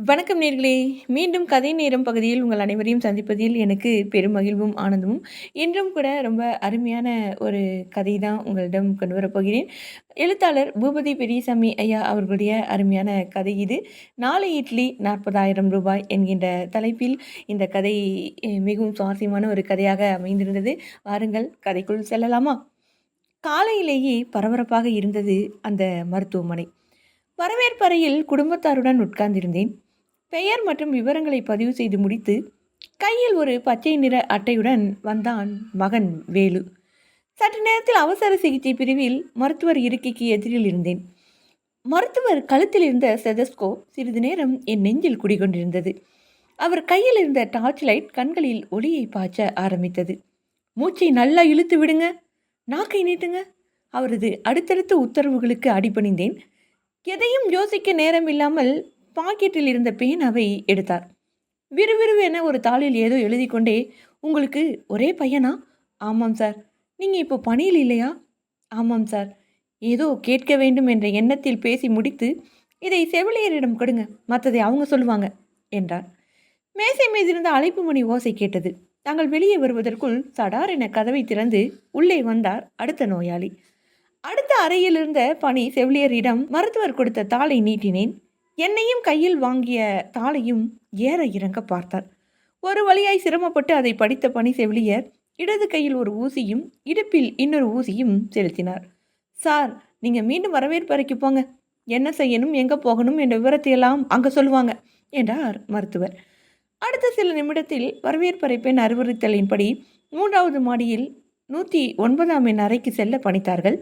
வணக்கம் நேர்களே. மீண்டும் கதை நேரம் பகுதியில் உங்கள் அனைவரையும் சந்திப்பதில் எனக்கு பெரும் மகிழ்வும், ஆனந்தமும். இன்றும் கூட ரொம்ப அருமையான ஒரு கதை தான் உங்களிடம் கொண்டு வரப்போகிறேன். எழுத்தாளர் பூபதி பெரியசாமி ஐயா அவர்களுடைய அருமையான கதை இது. 4 இட்லி ரூ. 40,000 என்கின்ற தலைப்பில் இந்த கதை மிகவும் சுவாரஸ்யமான ஒரு கதையாக அமைந்திருந்தது. வாருங்கள் கதைக்குள் செல்லலாமா? காலையிலேயே பரபரப்பாக இருந்தது அந்த மருத்துவமனை. வரவேற்பறையில் குடும்பத்தாருடன் உட்கார்ந்திருந்தேன். பெயர் மற்றும் விவரங்களை பதிவு செய்து முடித்து கையில் ஒரு பச்சை நிற அட்டையுடன் வந்தான் மகன் வேலு. சற்று நேரத்தில் அவசர சிகிச்சை பிரிவில் மருத்துவர் இருக்கைக்கு எதிரில் இருந்தேன். மருத்துவர் கழுத்தில் இருந்த ஸ்டெதஸ்கோப் சிறிது நேரம் என் நெஞ்சில் குடிகொண்டிருந்தது. அவர் கையில் இருந்த டார்ச் லைட் கண்களில் ஒளியை பாய்ச்ச ஆரம்பித்தது. மூச்சை நல்லா இழுத்து விடுங்க, நாக்கை நீட்டுங்க. அவரது அடுத்தடுத்த உத்தரவுகளுக்கு அடிபணிந்தேன். எதையும் யோசிக்க நேரம் இல்லாமல் பாக்கெட்டில் இருந்த பேனாவை எடுத்தார். விறுவிறுவென ஒரு தாளில் ஏதோ எழுதி கொண்டே, உங்களுக்கு ஒரே பையனா? ஆமாம் சார். நீங்கள் இப்போ பணியில் இல்லையா? ஆமாம் சார். ஏதோ கேட்க வேண்டும் என்ற எண்ணத்தில் பேசி முடித்து, இதை செவிலியரிடம் கொடுங்க, மற்றதை அவங்க சொல்லுவாங்க என்றார். மேசை மீதிருந்த அழைப்பு மணி ஓசை கேட்டது. தாங்கள் வெளியே வருவதற்குள் சடார் என கதவை திறந்து உள்ளே வந்தார் அடுத்த நோயாளி. அடுத்த அறையில் இருந்த பணி செவிலியரிடம் மருத்துவர் கொடுத்த தாளை நீட்டினேன். என்னையும் கையில் வாங்கிய தாளையும் ஏற இறங்க பார்த்தார். ஒரு வழியாய் சிரமப்பட்டு அதை படித்த பணி செவிலியர் இடது கையில் ஒரு ஊசியும் இடுப்பில் இன்னொரு ஊசியும் செலுத்தினார். சார், நீங்கள் மீண்டும் வரவேற்பறைக்கு போங்க. என்ன செய்யணும், எங்கே போகணும் என்ற விவரத்தையெல்லாம் அங்கே சொல்லுவாங்க என்றார் மருத்துவர். அடுத்த சில நிமிடத்தில் வரவேற்பறை பெண் அறிவுறுத்தலின்படி 3வது மாடியில் 109ஆம் எண் அறைக்கு செல்ல பணித்தார்கள்.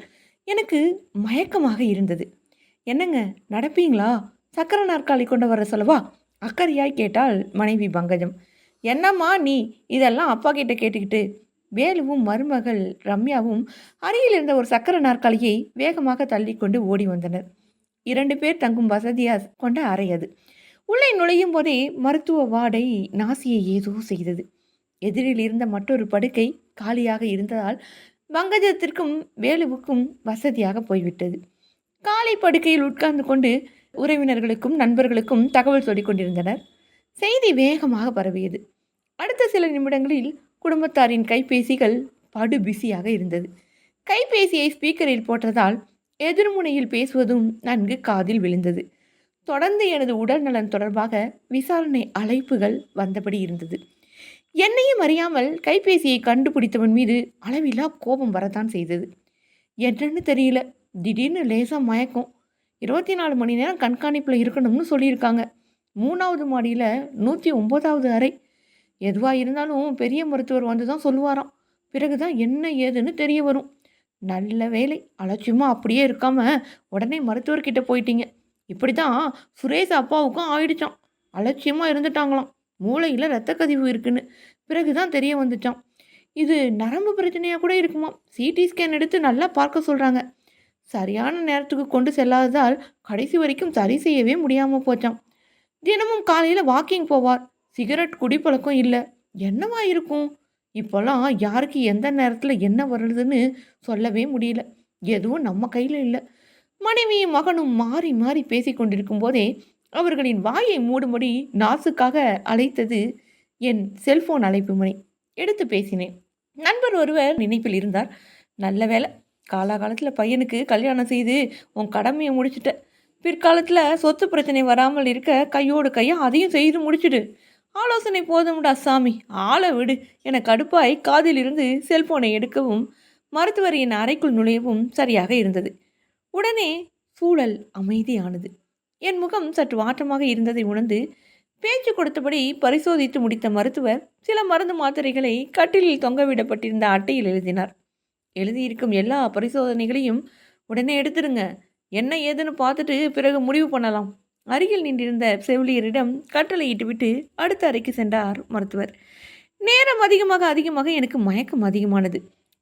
எனக்கு மயக்கமாக இருந்தது. என்னங்க, நடப்பீங்களா? சக்கர நாற்காலி கொண்டு வர சொல்லவா? அக்கறையாய் கேட்டாள் மனைவி பங்கஜம். என்னம்மா நீ இதெல்லாம் அப்பா கிட்ட கேட்டுக்கிட்டு? வேலுவும் மருமகள் ரம்யாவும் அருகில் இருந்த ஒரு சக்கர நாற்காலியை வேகமாக தள்ளி கொண்டு ஓடி வந்தனர். 2 பேர் தங்கும் வசதியாக கொண்ட அறை அது. உள்ளே நுழையும் போதே மருத்துவ வாடை நாசியை ஏதோ செய்தது. எதிரில் இருந்த மற்றொரு படுக்கை காலியாக இருந்ததால் பங்கஜத்திற்கும் வேலுவுக்கும் வசதியாக போய்விட்டது. காலை படுக்கையில் உட்கார்ந்து கொண்டு உறவினர்களுக்கும் நண்பர்களுக்கும் தகவல் சொல்லிக் கொண்டிருந்தனர். செய்தி வேகமாக பரவியது. அடுத்த சில நிமிடங்களில் குடும்பத்தாரின் கைபேசிகள் படு பிஸியாக இருந்தது. கைபேசியை ஸ்பீக்கரில் போட்டதால் எதிர்முனையில் பேசுவதும் நன்கு காதில் விழுந்தது. தொடர்ந்து எனது உடல்நலன் தொடர்பாக விசாரணை அழைப்புகள் வந்தபடி இருந்தது. என்னையும் அறியாமல் கைபேசியை கண்டுபிடித்தவன் மீது அளவில்லா கோபம் வரத்தான் செய்தது. என்னன்னு தெரியல, திடீர்னு லேசாக மயக்கம். 24 மணி நேரம் கண்காணிப்பில் இருக்கணும்னு சொல்லியிருக்காங்க. 3வது மாடியில் 109வது அறை. எதுவாக இருந்தாலும் பெரிய மருத்துவர் வந்து தான் சொல்லுவாராம். பிறகு தான் என்ன ஏதுன்னு தெரிய வரும். நல்ல வேலை, அலட்சியமாக அப்படியே இருக்காமல் உடனே மருத்துவர்கிட்ட போயிட்டீங்க. இப்படி தான் சுரேஷ் அப்பாவுக்கும் ஆயிடுச்சான். அலட்சியமாக இருந்துட்டாங்களாம். மூளையில் இரத்த கதிவு இருக்குன்னு பிறகு தான் தெரிய வந்துச்சான். இது நரம்பு பிரச்சனையாக கூட இருக்குமா. சிடி ஸ்கேன் எடுத்து நல்லா பார்க்க சொல்கிறாங்க. சரியான நேரத்துக்கு கொண்டு செல்லாததால் கடைசி வரைக்கும் சரி செய்யவே முடியாமல் போச்சான். தினமும் காலையில் வாக்கிங் போவார். சிகரெட் குடிப்பழக்கம் இல்லை. என்னவா இருக்கும்? இப்போல்லாம் யாருக்கு எந்த நேரத்தில் என்ன வருதுன்னு சொல்லவே முடியல. எதுவும் நம்ம கையில் இல்லை. மனைவியும் மகனும் மாறி மாறி பேசி கொண்டிருக்கும் போதே அவர்களின் வாயை மூடும்படி நாசுக்காக அழைத்தது என் செல்போன் அழைப்பு மணி. எடுத்து பேசினேன். நண்பர் ஒருவர் நினைப்பில் இருந்தார். நல்ல வேலை, காலாகாலத்தில் பையனுக்கு கல்யாணம் செய்து உன் கடமையை முடிச்சுட்ட. பிற்காலத்தில் சொத்து பிரச்சனை வராமல் இருக்க கையோடு கையாக அதையும் செய்து முடிச்சுடு. ஆலோசனை போதும்டா சாமி, ஆளை விடு என கடுப்பாய் காதில் இருந்து செல்போனை எடுக்கவும் மருத்துவர் என் அறைக்குள் நுழையவும் சரியாக இருந்தது. உடனே சூழல் அமைதியானது. என் முகம் சற்று வாட்டமாக இருந்ததை உணர்ந்து பேச்சு கொடுத்தபடி பரிசோதித்து முடித்த மருத்துவர் சில மருந்து மாத்திரைகளை கட்டிலில் தொங்கவிடப்பட்டிருந்த அட்டையில் எழுதினார். எழுதியிருக்கும் எல்லா பரிசோதனைகளையும் உடனே எடுத்துடுங்க, என்ன ஏதுன்னு பார்த்துட்டு பிறகு முடிவு பண்ணலாம். அருகில் நின்றிருந்த செவிலியரிடம் கட்டளையிட்டு விட்டு அடுத்த அறைக்கு சென்றார் மருத்துவர். நேரம் அதிகமாக எனக்கு மயக்கம் அதிகமானது.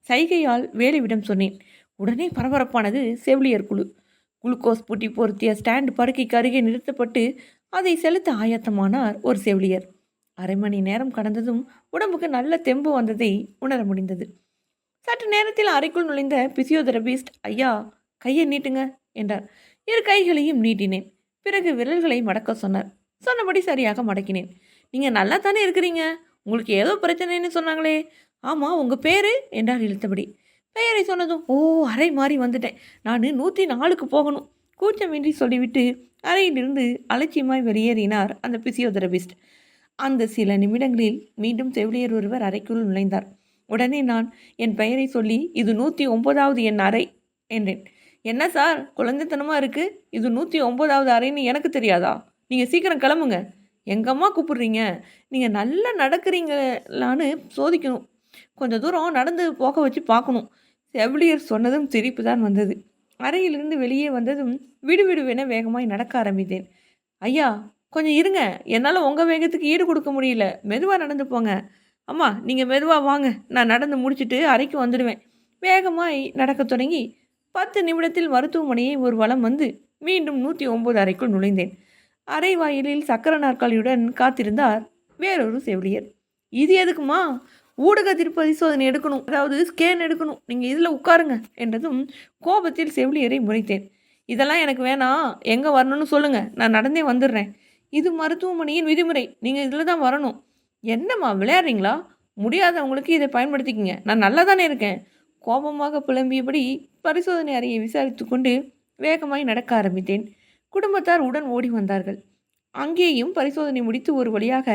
சைகையால் வேலுவிடம் சொன்னேன். உடனே பரபரப்பானது செவிலியர் குழு. குளுக்கோஸ் பூட்டி பொருத்திய ஸ்டாண்ட் படுக்கைக்கு அருகே நிறுத்தப்பட்டு அதை செலுத்த ஆயத்தமானார் ஒரு செவிலியர். அரை மணி நேரம் கடந்ததும் உடம்புக்கு நல்ல தெம்பு வந்ததை உணர முடிந்தது. சற்று நேரத்தில் அறைக்குள் நுழைந்த பிசியோதெரபிஸ்ட், ஐயா கையை நீட்டுங்க என்றார். 2 கைகளையும் நீட்டினேன். பிறகு விரல்களை மடக்க சொன்னார். சொன்னபடி சரியாக மடக்கினேன். நீங்கள் நல்லா தானே இருக்கிறீங்க, உங்களுக்கு ஏதோ பிரச்சனைன்னு சொன்னாங்களே. ஆமாம், உங்கள் பேர் என்றார் இழுத்தபடி. பெயரை சொன்னதும் ஓ அறை மாறி வந்துட்டேன். நான் 104க்கு போகணும் கூச்சமின்றி சொல்லிவிட்டு அறையிலிருந்து அலட்சியமாய் வெளியேறினார் அந்த பிசியோதெரபிஸ்ட். அந்த சில நிமிடங்களில் மீண்டும் செவிலியர் ஒருவர் அறைக்குள் நுழைந்தார். உடனே நான் என் பெயரை சொல்லி இது 109வது என் அறை என்றேன். என்ன சார் குழந்தைத்தனமாக இருக்குது, இது 109வது அறைன்னு எனக்கு தெரியாதா? நீங்கள் சீக்கிரம் கிளம்புங்க. எங்கம்மா கூப்பிடுறீங்க? நீங்கள் நல்லா நடக்கிறீங்களான்னு சோதிக்கணும், கொஞ்சம் தூரம் நடந்து போக வச்சு பார்க்கணும். செவிலியர் சொன்னதும் சிரிப்பு தான் வந்தது. அறையிலிருந்து வெளியே வந்ததும் விடுவிடுவென வேகமாய் நடக்க ஆரம்பித்தேன். ஐயா கொஞ்சம் இருங்க, என்னால் உங்கள் வேகத்துக்கு ஈடு கொடுக்க முடியல, மெதுவாக நடந்து போங்க. அம்மா நீங்கள் மெதுவாக வாங்க, நான் நடந்து முடிச்சுட்டு அறைக்கு வந்துடுவேன். வேகமாய் நடக்க தொடங்கி 10 நிமிடத்தில் மருத்துவமனையை ஒரு வலம் வந்து மீண்டும் 109 அறைக்குள் நுழைந்தேன். அறை வாயிலில் சக்கர நாற்காலியுடன் காத்திருந்தார் வேறொரு செவிலியர். இது எதுக்குமா? ஊடக பரிசோதனை எடுக்கணும், அதாவது ஸ்கேன் எடுக்கணும், நீங்கள் இதில் உட்காருங்க என்றதும் கோபத்தில் செவிலியரை முறைத்தேன். இதெல்லாம் எனக்கு வேணாம், எங்கே வரணும்னு சொல்லுங்கள், நான் நடந்தே வந்துடுறேன். இது மருத்துவமனையின் விதிமுறை, நீங்கள் இதில் தான் வரணும். என்னம்மா விளையாடுறீங்களா? முடியாதவங்களுக்கு இதை பயன்படுத்திக்கிங்க, நான் நல்லா தானே இருக்கேன். கோபமாக புலம்பியபடி பரிசோதனை அறையை விசாரித்து கொண்டு வேகமாய் நடக்க ஆரம்பித்தேன். குடும்பத்தார் உடன் ஓடி வந்தார்கள். அங்கேயும் பரிசோதனை முடித்து ஒரு வழியாக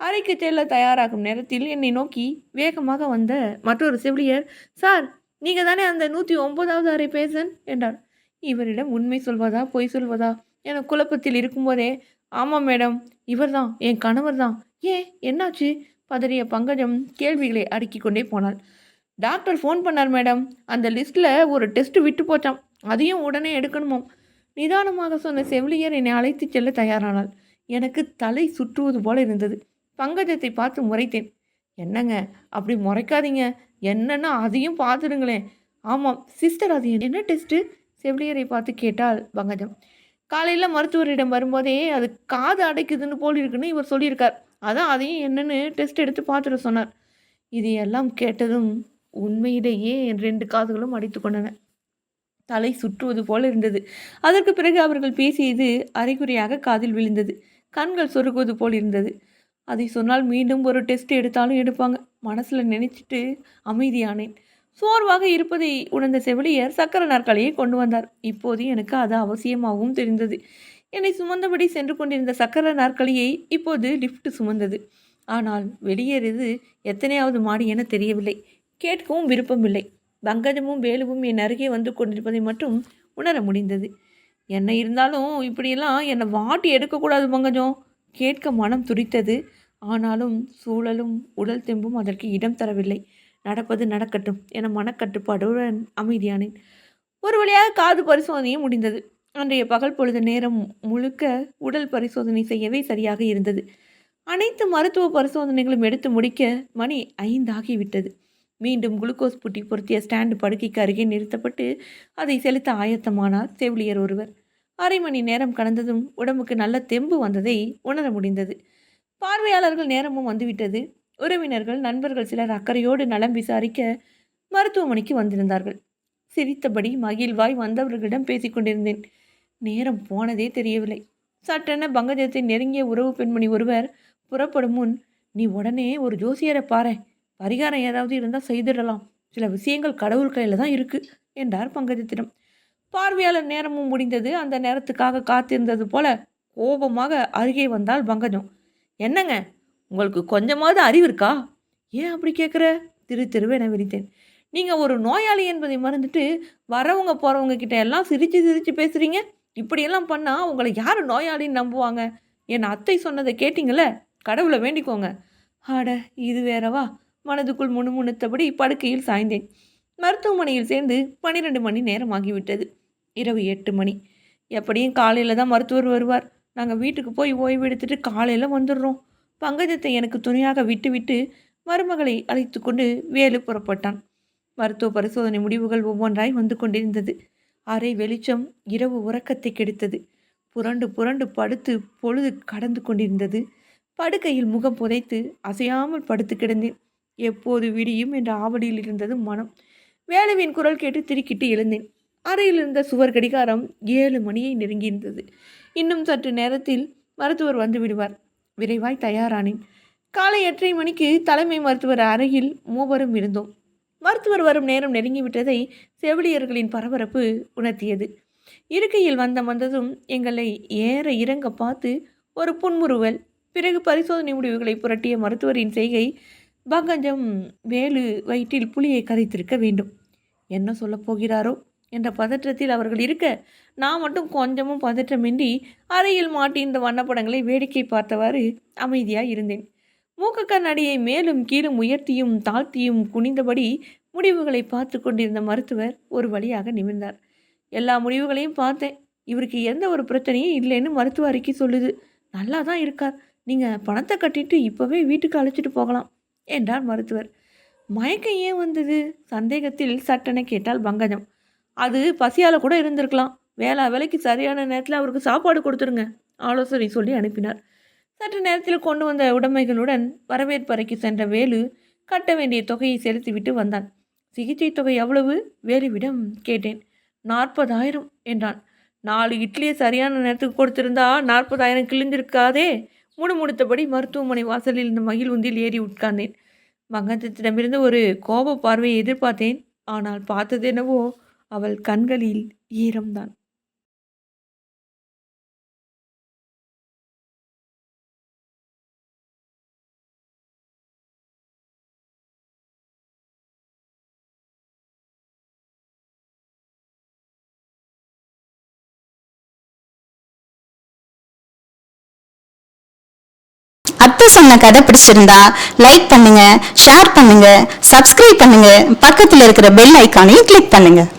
அறைக்கு செல்ல தயாராகும் நேரத்தில் என்னை நோக்கி வேகமாக வந்த மற்றொரு செவிலியர், சார் நீங்கள் தானே அந்த 109வது அறை பேசன் என்றார். இவரிடம் உண்மை சொல்வதா பொய் சொல்வதா என குழப்பத்தில் இருக்கும்போதே, ஆமாம் மேடம், இவர்தான் என் கணவர் தான். ஏன் என்னாச்சு? பதறிய பங்கஜம் கேள்விகளை அடுக்கி கொண்டே போனாள். டாக்டர் ஃபோன் பண்ணார் மேடம், அந்த லிஸ்ட்டில் ஒரு டெஸ்ட் விட்டு போச்சாம், அதையும் உடனே எடுக்கணுமாம். நிதானமாக சொன்ன செவிலியர் என்னை அழைத்து செல்ல தயாரானாள். எனக்கு தலை சுற்றுவது போல இருந்தது. பங்கஜத்தை பார்த்து முறைத்தேன். என்னங்க அப்படி முறைக்காதீங்க, என்னன்னா அதையும் பார்த்துடுங்களேன். ஆமாம் சிஸ்டர், அது என்ன டெஸ்ட்டு? செவிலியரை பார்த்து கேட்டாள் பங்கஜம். காலையில் மருத்துவரிடம் வரும்போதே அது காது அடைக்குதுன்னு போல் இருக்குன்னு இவர் சொல்லியிருக்கார், அதான் அதையும் என்னென்னு டெஸ்ட் எடுத்து பார்த்துட சொன்னார். இதையெல்லாம் கேட்டதும் உண்மையிலேயே என் 2 காதுகளும் அடித்து கொண்டன. தலை சுற்றுவது போல இருந்தது. அதற்கு பிறகு அவர்கள் பேசியது அரைகுறையாக காதில் விழுந்தது. கண்கள் சொருகுவது போல் இருந்தது. அதை சொன்னால் மீண்டும் ஒரு டெஸ்ட் எடுத்தாலும் எடுப்பாங்க, மனசில் நினைச்சிட்டு அமைதியானேன். சோர்வாக இருப்பதை உணர்ந்த செவிலியர் சக்கர நாற்காலியை கொண்டு வந்தார். இப்போது எனக்கு அது அவசியமாகவும் தெரிந்தது. என்னை சுமந்தபடி சென்று கொண்டிருந்த சக்கர நாற்காலியை இப்போது லிஃப்ட் சுமந்தது. ஆனால் வெளியேறியது எத்தனையாவது மாடி என தெரியவில்லை. கேட்கவும் விருப்பமில்லை. பங்கஜமும் வேலுவும் என் அருகே வந்து கொண்டிருப்பதை மட்டும் உணர முடிந்தது. என்ன இருந்தாலும் இப்படியெல்லாம் என்னை வாட்டி எடுக்கக்கூடாது பங்கஜம். கேட்க மனம் துடித்தது. ஆனாலும் சூழலும் உடல் தெம்பும் அதற்கு இடம் தரவில்லை. நடப்பது நடக்கட்டும் என மனக்கட்டுப்பாடுடன் அமைதியானேன். ஒரு வழியாக காது பரிசோதனையும் முடிந்தது. அன்றைய பகல் பொழுது நேரம் முழுக்க உடல் பரிசோதனை செய்யவே சரியாக இருந்தது. அனைத்து மருத்துவ பரிசோதனைகளும் எடுத்து முடிக்க மணி 5 ஆகிவிட்டது. மீண்டும் குளுக்கோஸ் புட்டி பொருத்திய ஸ்டாண்டு படுக்கைக்கு அருகே நிறுத்தப்பட்டு அதை செலுத்த ஆயத்தமானார் செவிலியர் ஒருவர். அரை மணி நேரம் கடந்ததும் உடம்புக்கு நல்ல தெம்பு வந்ததை உணர முடிந்தது. பார்வையாளர்கள் நேரமும் வந்துவிட்டது. உறவினர்கள் நண்பர்கள் சிலர் அக்கறையோடு நலம் விசாரிக்க மருத்துவமனைக்கு வந்திருந்தார்கள். சிரித்தபடி மகிழ்வாய் வந்தவர்களிடம் பேசிக்கொண்டிருந்தேன். நேரம் போனதே தெரியவில்லை. சட்டென பங்கஜத்தை நெருங்கிய உறவு பெண்மணி ஒருவர் புறப்படும் முன், நீ உடனே ஒரு ஜோசியரை பாரு, பரிகாரம் ஏதாவது இருந்தால் செய்திடலாம், சில விஷயங்கள் கடவுள் கையில் தான் இருக்கு என்றார் பங்கஜத்திடம். பார்வையாளர் நேரமும் முடிந்தது. அந்த நேரத்துக்காக காத்திருந்தது போல கோபமாக அருகே வந்தால் பங்கஜம். என்னங்க உங்களுக்கு கொஞ்சமாவது அறிவு இருக்கா? ஏன் அப்படி கேட்குற? திருவென விரித்தேன். நீங்கள் ஒரு நோயாளி என்பதை மறந்துட்டு வரவங்க போகிறவங்க கிட்ட எல்லாம் சிரித்து சிரித்து பேசுகிறீங்க. இப்படியெல்லாம் பண்ணால் உங்களை யார் நோயாளின்னு நம்புவாங்க? என் அத்தை சொன்னதை கேட்டிங்கள, கடவுளை வேண்டிக்கோங்க. ஆட இது வேறவா? மனதுக்குள் முணுமுணுத்தபடி படுக்கையில் சாய்ந்தேன். மருத்துவமனையில் சேர்ந்து 12 மணி நேரம் ஆகிவிட்டது. இரவு 8 மணி. எப்படியும் காலையில் தான் மருத்துவர் வருவார். நாங்கள் வீட்டுக்கு போய் ஓய்வு எடுத்துட்டு காலையில் வந்துடுறோம். பங்கஜத்தை எனக்கு துணையாக விட்டுவிட்டு மருமகளை அழைத்து கொண்டு வேலு புறப்பட்டான். மருத்துவ பரிசோதனை முடிவுகள் ஒவ்வொன்றாய் வந்து கொண்டிருந்தது. அரை வெளிச்சம் இரவு உறக்கத்தை கெடுத்தது. புரண்டு புரண்டு படுத்து பொழுது கடந்து கொண்டிருந்தது. படுக்கையில் முகம் புதைத்து அசையாமல் படுத்து கிடந்தேன். எப்போது விடியும் என்ற ஆவலியில் இருந்தது மனம். வேலுவின் குரல் கேட்டு திடுக்கிட்டு எழுந்தேன். அறையில் இருந்த சுவர் கடிகாரம் 7 மணியை நெருங்கியிருந்தது. இன்னும் சற்று நேரத்தில் மருத்துவர் வந்து விடுவார். விரைவாய் தயாரானேன். காலை 8:30 மணிக்கு தலைமை மருத்துவர் அறையில் மூவரும் இருந்தோம். மருத்துவர் வரும் நேரம் நெருங்கிவிட்டதை செவிலியர்களின் பரபரப்பு உணர்த்தியது. இருக்கையில் வந்ததும் எங்களை ஏற இறங்க பார்த்து ஒரு புன்முறுவல். பிறகு பரிசோதனை முடிவுகளை புரட்டிய மருத்துவரின் செய்கை, பங்கஜம் வேலு வயிற்றில் புளியை கரைத்திருக்க வேண்டும். என்ன சொல்லப் போகிறாரோ என்ற பதற்றத்தில் அவர்கள் இருக்க, நான் மட்டும் கொஞ்சமும் பதற்றமின்றி அறையில் மாட்டியிருந்த வண்ணப்படங்களை வேடிக்கை பார்த்தவாறு அமைதியாய் இருந்தேன். மூக்கு கண்ணாடியை மேலும் கீழும் உயர்த்தியும் தாழ்த்தியும் குனிந்தபடி முடிவுகளை பார்த்து கொண்டிருந்த மருத்துவர் ஒரு வழியாக நிமிர்ந்தார். எல்லா முடிவுகளையும் பார்த்தேன். இவருக்கு எந்த ஒரு பிரச்சனையும் இல்லைன்னு மருத்துவ அறிக்கை சொல்லுது. நல்லா தான் இருக்கார். நீங்கள் பணத்தை கட்டிட்டு இப்போவே வீட்டுக்கு அழைச்சிட்டு போகலாம் என்றார் மருத்துவர். மயக்கம் ஏன் வந்தது? சந்தேகத்தில் சட்டென கேட்டால் பங்கஜம். அது பசியால் கூட இருந்திருக்கலாம். வேலைக்கு சரியான நேரத்தில் அவருக்கு சாப்பாடு கொடுத்துருங்க, ஆலோசனை சொல்லி அனுப்பினார். சற்று நேரத்தில் கொண்டு வந்த உடைமைகளுடன் வரவேற்பறைக்கு சென்ற வேலு கட்ட வேண்டிய தொகையை செலுத்திவிட்டு வந்தான். சிகிச்சை தொகை எவ்வளவு? வேலுவிடம் கேட்டேன். 40,000 என்றான். 4 இட்லியை சரியான நேரத்துக்கு கொடுத்திருந்தா 40,000 கிழிந்திருக்காதே. முணுமுணுத்தபடி மருத்துவமனை வாசலில் இந்த மகிழ்வுந்தில் ஏறி உட்கார்ந்தேன். மங்கத்திடமிருந்து ஒரு கோப பார்வையை எதிர்பார்த்தேன். ஆனால் பார்த்தது என்னவோ அவள் கண்களில் ஈரம்தான். அத்தை சொன்ன கதை பிடிச்சிருந்தா லைக் பண்ணுங்க, ஷேர் பண்ணுங்க, சப்ஸ்கிரைப் பண்ணுங்க, பக்கத்துல இருக்கிற பெல் ஐக்கானையும் கிளிக் பண்ணுங்க.